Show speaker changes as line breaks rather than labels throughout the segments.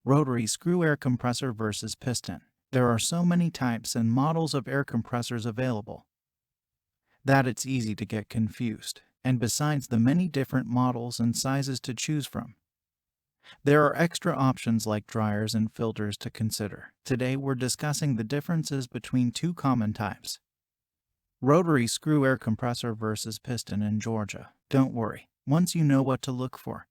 Rotary screw air compressor versus piston. There are so many types and models of air compressors available that it's easy to get confused. And besides the many different models and sizes to choose from, there are extra options like dryers and filters to consider. Today we're discussing the differences between two common types: rotary screw air compressor versus piston in Georgia. Don't worry, once you know what to look for,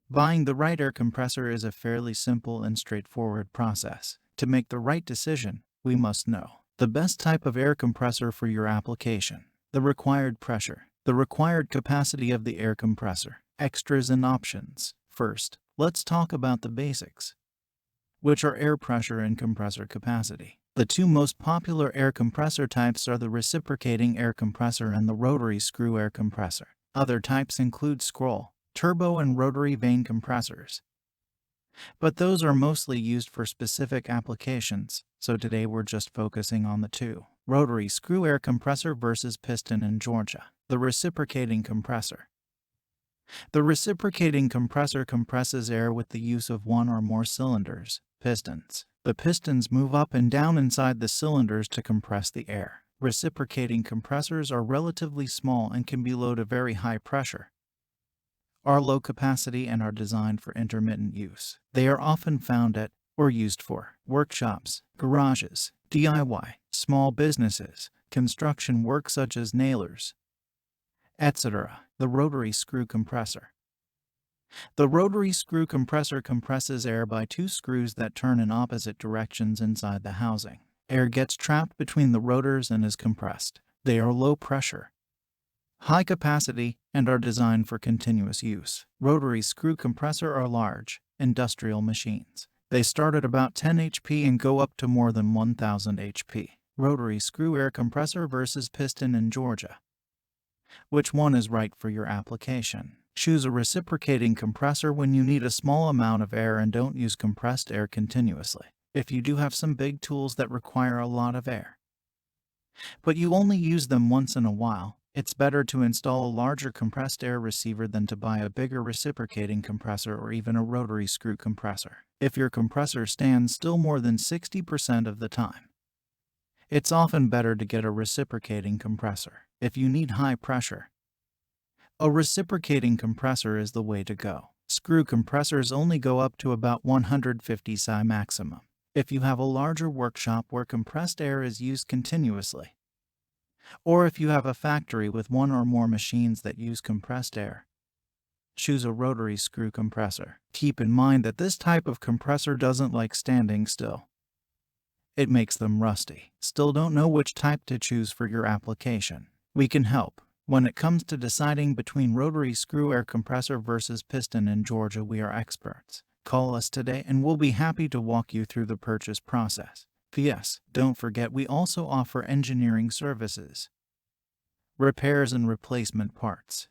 buying the right air compressor is a fairly simple and straightforward process. To make the right decision, we must know the best type of air compressor for your application, the required pressure, the required capacity of the air compressor, extras and options. First, let's talk about the basics, which are air pressure and compressor capacity. The two most popular air compressor types are the reciprocating air compressor and the rotary screw air compressor. Other types include scroll, turbo, and rotary vane compressors, but those are mostly used for specific applications, so today we're just focusing on the two. Rotary screw air compressor versus piston in Georgia. The reciprocating compressor. The reciprocating compressor compresses air with the use of one or more cylinders, pistons. The pistons move up and down inside the cylinders to compress the air. Reciprocating compressors are relatively small and can be low to very high pressure, are low capacity, and are designed for intermittent use. They are often found at or used for workshops, garages, DIY, small businesses, construction work such as nailers, etc. The rotary screw compressor. The rotary screw compressor compresses air by two screws that turn in opposite directions inside the housing. Air gets trapped between the rotors and is compressed. They are low pressure, high capacity, and are designed for continuous use. Rotary screw compressor are large, industrial machines. They start at about 10 HP and go up to more than 1000 HP. Rotary screw air compressor versus piston in Georgia. Which one is right for your application? Choose a reciprocating compressor when you need a small amount of air and don't use compressed air continuously. If you do have some big tools that require a lot of air, but you only use them once in a while, it's better to install a larger compressed air receiver than to buy a bigger reciprocating compressor or even a rotary screw compressor. If your compressor stands still more than 60% of the time, it's often better to get a reciprocating compressor. If you need high pressure, a reciprocating compressor is the way to go. Screw compressors only go up to about 150 psi maximum. If you have a larger workshop where compressed air is used continuously, or if you have a factory with one or more machines that use compressed air, choose a rotary screw compressor. Keep in mind that this type of compressor doesn't like standing still. It makes them rusty. Still don't know which type to choose for your application? We can help. When it comes to deciding between rotary screw air compressor versus piston in Georgia, we are experts. Call us today and we'll be happy to walk you through the purchase process. P.S. Don't forget, we also offer engineering services, repairs and replacement parts.